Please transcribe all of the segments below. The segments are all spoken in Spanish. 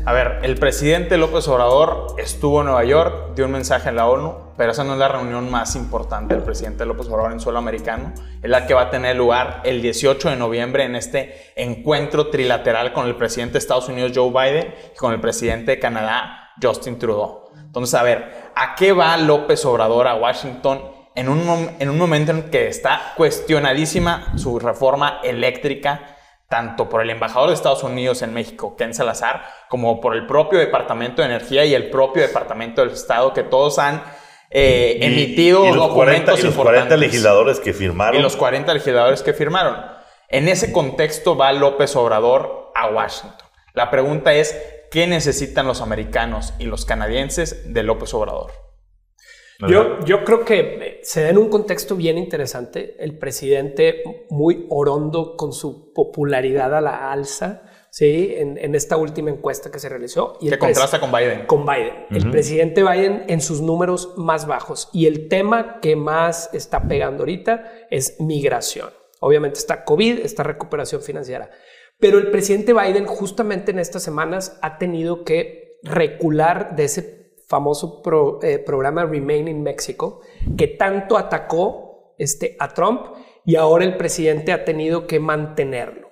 A ver, el presidente López Obrador estuvo en Nueva York, dio un mensaje en la ONU, pero esa no es la reunión más importante del presidente López Obrador en suelo americano. Es la que va a tener lugar el 18 de noviembre en este encuentro trilateral con el presidente de Estados Unidos, Joe Biden, y con el presidente de Canadá, Justin Trudeau. Entonces, a ver, ¿a qué va López Obrador a Washington en un momento en que está cuestionadísima su reforma eléctrica, tanto por el embajador de Estados Unidos en México, Ken Salazar, como por el propio Departamento de Energía y el propio Departamento del Estado, que todos han emitido documentos importantes. Y los 40 legisladores que firmaron. Y los 40 legisladores que firmaron. En ese contexto va López Obrador a Washington. La pregunta es, ¿qué necesitan los americanos y los canadienses de López Obrador? Yo creo que se da en un contexto bien interesante. El presidente muy orondo con su popularidad a la alza, ¿sí? En esta última encuesta que se realizó. Y que contrasta con Biden. Con Biden. El presidente Biden en sus números más bajos. Y el tema que más está pegando ahorita es migración. Obviamente está COVID, está recuperación financiera. Pero el presidente Biden justamente en estas semanas ha tenido que recular de ese famoso programa Remain in Mexico, que tanto atacó a Trump, y ahora el presidente ha tenido que mantenerlo.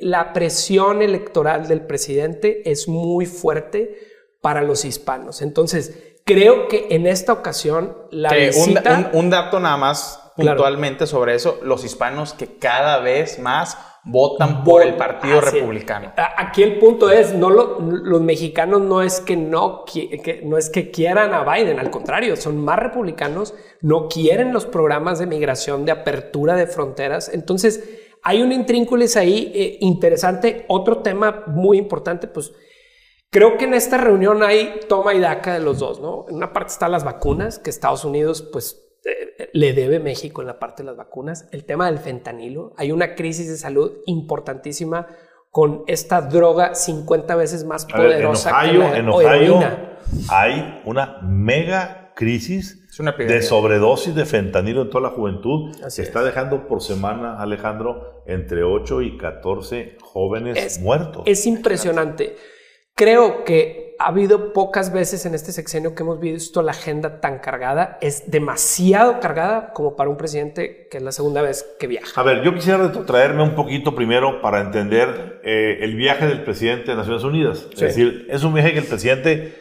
La presión electoral del presidente es muy fuerte para los hispanos. Entonces, creo que en esta ocasión la visita... Un dato nada más puntualmente sobre eso, los hispanos que cada vez más votan por el Partido Republicano. Aquí el punto es, los mexicanos no es que quieran a Biden, al contrario, son más republicanos, no quieren los programas de migración, de apertura de fronteras. Entonces, hay un intrínculis ahí interesante. Otro tema muy importante, pues, creo que en esta reunión hay toma y daca de los dos, ¿no? En una parte están las vacunas, que Estados Unidos, pues, le debe México en la parte de las vacunas. El tema del fentanilo. Hay una crisis de salud importantísima con esta droga 50 veces más poderosa que la heroína. Hay una mega crisis de sobredosis de fentanilo en toda la juventud. Se está dejando por semana, Alejandro, entre 8 y 14 jóvenes muertos. Es impresionante. Creo que ha habido pocas veces en este sexenio que hemos visto la agenda tan cargada. Es demasiado cargada como para un presidente que es la segunda vez que viaja. A ver, yo quisiera retrotraerme un poquito primero para entender el viaje del presidente de Naciones Unidas. Sí. Es decir, es un viaje que el presidente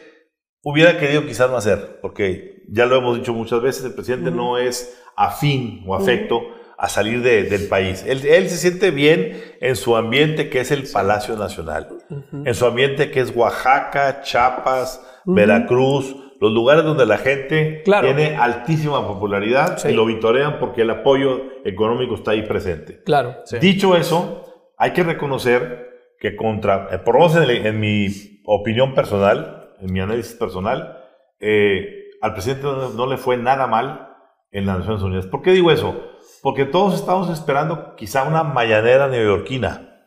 hubiera querido quizás no hacer, porque ya lo hemos dicho muchas veces, el presidente no es afín o afecto a salir del país. Él se siente bien en su ambiente, que es el Palacio Nacional, en su ambiente que es Oaxaca, Chiapas, Veracruz, los lugares donde la gente tiene altísima popularidad y lo vitorean porque el apoyo económico está ahí presente. Dicho eso, hay que reconocer que por lo menos en mi opinión personal, en mi análisis personal, al presidente no le fue nada mal en las Naciones Unidas. ¿Por qué digo eso? Porque todos estamos esperando quizá una mañanera neoyorquina,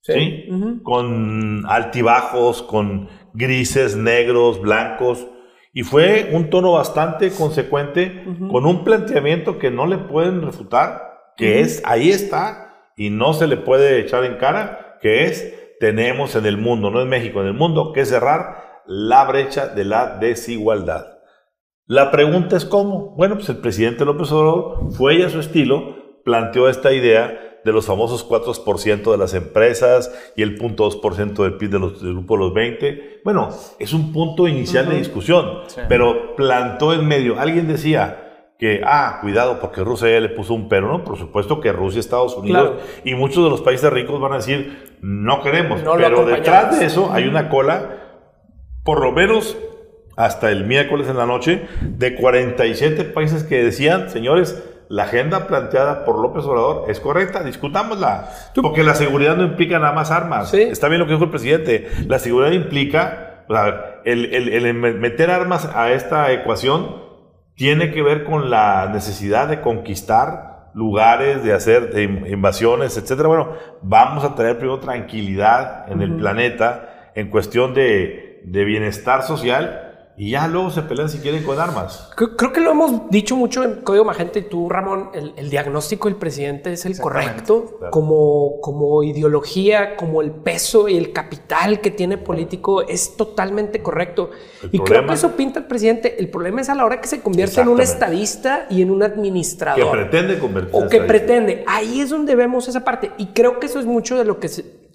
¿sí? Con altibajos, con grises, negros, blancos, y fue un tono bastante consecuente con un planteamiento que no le pueden refutar, que es, ahí está, y no se le puede echar en cara, que es, tenemos en el mundo, no en México, en el mundo, que cerrar la brecha de la desigualdad. La pregunta es ¿cómo? Bueno, pues el presidente López Obrador fue a su estilo, planteó esta idea de los famosos 4% de las empresas y el 0.2% del PIB del grupo de los 20. Bueno, es un punto inicial de discusión, pero plantó en medio. Alguien decía que, cuidado, porque Rusia ya le puso un pero. No, por supuesto que Rusia, Estados Unidos y muchos de los países ricos van a decir, no queremos. Pero detrás de eso hay una cola, por lo menos hasta el miércoles en la noche, de 47 países que decían, señores, la agenda planteada por López Obrador es correcta, discutámosla. Porque la seguridad no implica nada más armas. Está bien lo que dijo el presidente. La seguridad implica, el meter armas a esta ecuación tiene que ver con la necesidad de conquistar lugares, de hacer invasiones, etcétera. Bueno, vamos a traer primero tranquilidad en el planeta en cuestión de bienestar social. y ya luego se pelean si quieren con armas. Creo que lo hemos dicho mucho en Código Magenta y tú, Ramón, el diagnóstico del presidente es el correcto. Claro. Como ideología, como el peso y el capital que tiene político es totalmente correcto. Y creo que eso pinta al presidente. El problema es a la hora que se convierte en un estadista y en un administrador. Que pretende convertirse o que pretende. Ahí es donde vemos esa parte. Y creo que eso es mucho de lo que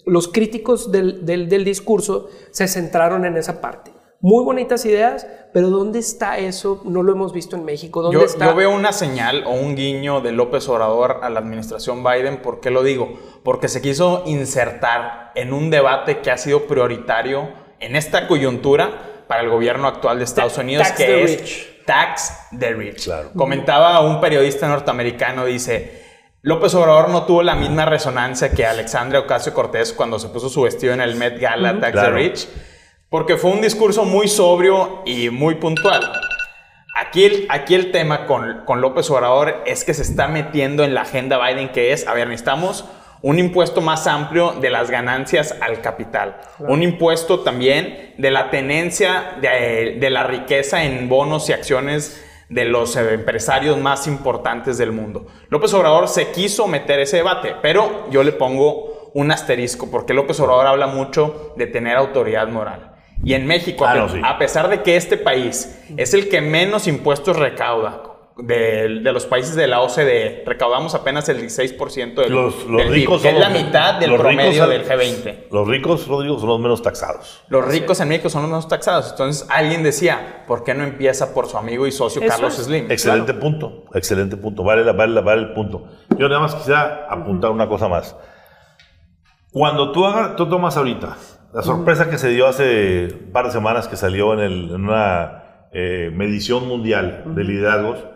los críticos del discurso se centraron en esa parte. Muy bonitas ideas, pero ¿dónde está eso? No lo hemos visto en México. ¿Dónde está? Yo veo una señal o un guiño de López Obrador a la administración Biden. ¿Por qué lo digo? Porque se quiso insertar en un debate que ha sido prioritario en esta coyuntura para el gobierno actual de Estados Unidos, que es Tax the Rich. Claro. Comentaba un periodista norteamericano, dice... López Obrador no tuvo la misma resonancia que Alexandria Ocasio-Cortez cuando se puso su vestido en el Met Gala Tax the Rich, porque fue un discurso muy sobrio y muy puntual. Aquí el tema con López Obrador es que se está metiendo en la agenda Biden, que es, necesitamos un impuesto más amplio de las ganancias al capital. Claro. Un impuesto también de la tenencia de la riqueza en bonos y acciones de los empresarios más importantes del mundo. López Obrador se quiso meter ese debate, pero yo le pongo un asterisco, porque López Obrador habla mucho de tener autoridad moral. Y en México, a pesar de que este país es el que menos impuestos recauda de los países de la OCDE, recaudamos apenas el 16% del PIB, que es la mitad del promedio del G20. Los ricos, Rodrigo, son los menos taxados. Los ricos en México son los menos taxados. Entonces alguien decía, ¿por qué no empieza por su amigo y socio Carlos Slim? Excelente punto, excelente punto. Vale el punto. Yo nada más quisiera apuntar una cosa más. Cuando tú tomas ahorita la sorpresa que se dio hace un par de semanas, que salió en una medición mundial de liderazgos,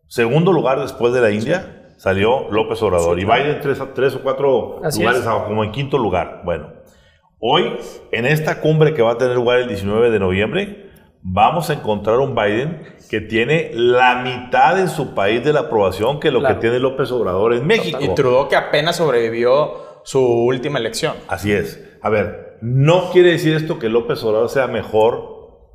segundo lugar después de la India, salió López Obrador. Sí, claro. Y Biden tres o cuatro lugares abajo, como en quinto lugar. Bueno, hoy, en esta cumbre que va a tener lugar el 19 de noviembre, vamos a encontrar un Biden que tiene la mitad en su país de la aprobación que lo que tiene López Obrador en México. Y Trudeau, que apenas sobrevivió su última elección. Así es. A ver, no quiere decir esto que López Obrador sea mejor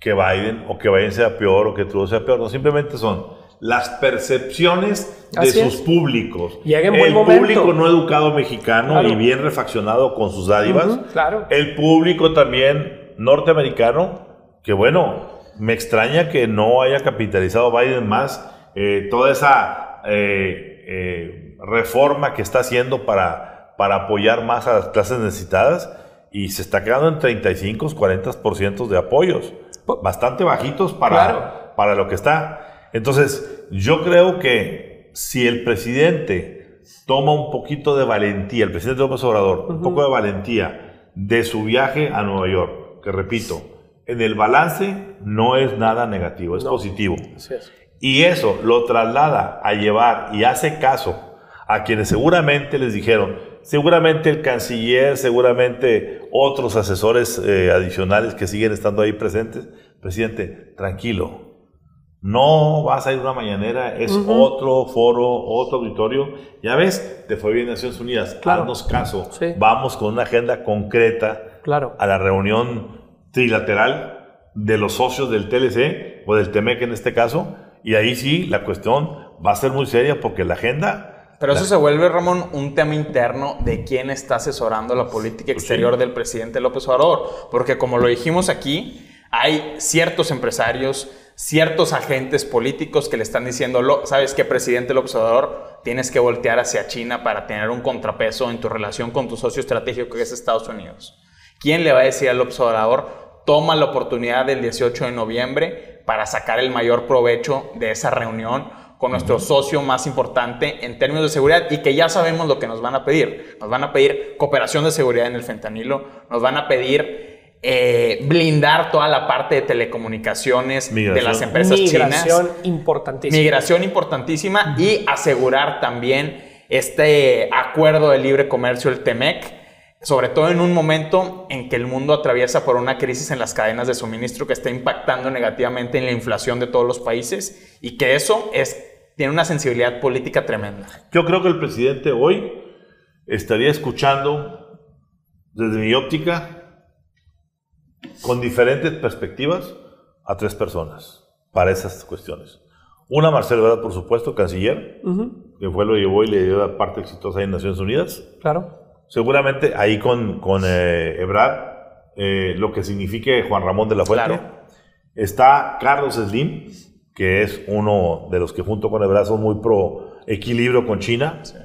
que Biden, o que Biden sea peor, o que Trudeau sea peor. No, simplemente son las percepciones de sus públicos. El público no educado mexicano y bien refaccionado con sus dádivas. El público también norteamericano, que bueno, me extraña que no haya capitalizado Biden más toda esa reforma que está haciendo para apoyar más a las clases necesitadas, y se está quedando en 35, 40% de apoyos. Bastante bajitos para lo que está. Entonces, yo creo que si el presidente toma un poquito de valentía, el presidente López Obrador, un poco de valentía de su viaje a Nueva York, que repito, en el balance no es nada negativo, es positivo. Así es. Y eso lo traslada a llevar y hace caso a quienes seguramente les dijeron, seguramente el canciller, seguramente otros asesores adicionales que siguen estando ahí presentes, presidente, tranquilo. No vas a ir a una mañanera, es otro foro, otro auditorio. Ya ves, te fue bien Naciones Unidas, haznos caso. Sí. Vamos con una agenda concreta a la reunión trilateral de los socios del TLC o del TEMEC en este caso, y ahí sí la cuestión va a ser muy seria, porque la agenda... Pero eso se vuelve, Ramón, un tema interno de quién está asesorando la política exterior del presidente López Obrador, porque como lo dijimos aquí, hay ciertos empresarios, ciertos agentes políticos que le están diciendo, ¿sabes qué, presidente López Obrador? Tienes que voltear hacia China para tener un contrapeso en tu relación con tu socio estratégico, que es Estados Unidos. ¿Quién le va a decir a López Obrador, toma la oportunidad del 18 de noviembre para sacar el mayor provecho de esa reunión con nuestro socio más importante en términos de seguridad, y que ya sabemos lo que nos van a pedir? Nos van a pedir cooperación de seguridad en el fentanilo, nos van a pedir blindar toda la parte de telecomunicaciones de las empresas chinas. Migración importantísima. Y asegurar también este acuerdo de libre comercio, el TEMEC, sobre todo en un momento en que el mundo atraviesa por una crisis en las cadenas de suministro que está impactando negativamente en la inflación de todos los países, y que eso tiene una sensibilidad política tremenda. Yo creo que el presidente hoy estaría escuchando, desde mi óptica, con diferentes perspectivas, a 3 personas para esas cuestiones. Una, Marcelo Ebrard, por supuesto, canciller, que fue, lo llevó y le dio la parte exitosa en Naciones Unidas. Claro. Seguramente ahí con Ebrard, lo que signifique Juan Ramón de la Fuente. Claro. Está Carlos Slim, que es uno de los que junto con Ebrard son muy pro equilibrio con China. Sí.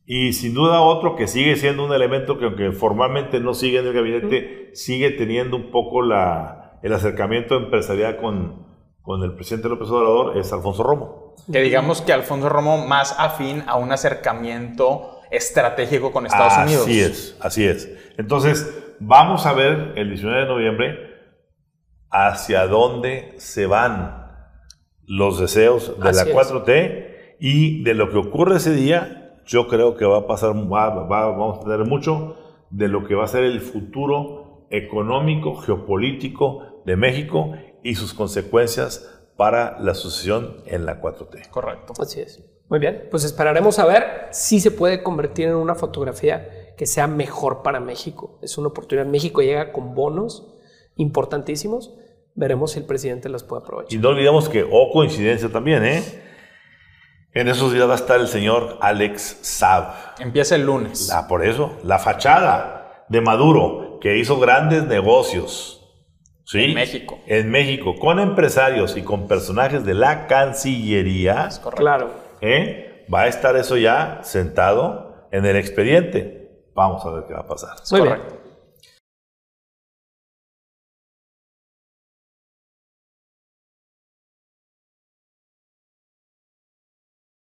Y sin duda otro que sigue siendo un elemento que aunque formalmente no sigue en el gabinete, sigue teniendo un poco el acercamiento empresarial con el presidente López Obrador, es Alfonso Romo. Que digamos que Alfonso Romo más afín a un acercamiento estratégico con Estados Unidos. Así es. Entonces, vamos a ver el 19 de noviembre hacia dónde se van los deseos de la 4T y de lo que ocurre ese día. Yo creo que va a pasar, vamos a tener mucho de lo que va a ser el futuro económico, geopolítico de México y sus consecuencias para la sucesión en la 4T. Correcto. Así es. Muy bien, pues esperaremos a ver si se puede convertir en una fotografía que sea mejor para México. Es una oportunidad. México llega con bonos importantísimos. Veremos si el presidente los puede aprovechar. Y no olvidemos que, coincidencia también, en esos días va a estar el señor Alex Saab. Empieza el lunes. Por eso, la fachada de Maduro, que hizo grandes negocios. ¿Sí? En México, con empresarios y con personajes de la Cancillería. Es correcto. Claro. Va a estar eso ya sentado en el expediente. Vamos a ver qué va a pasar. Muy correcto. bien.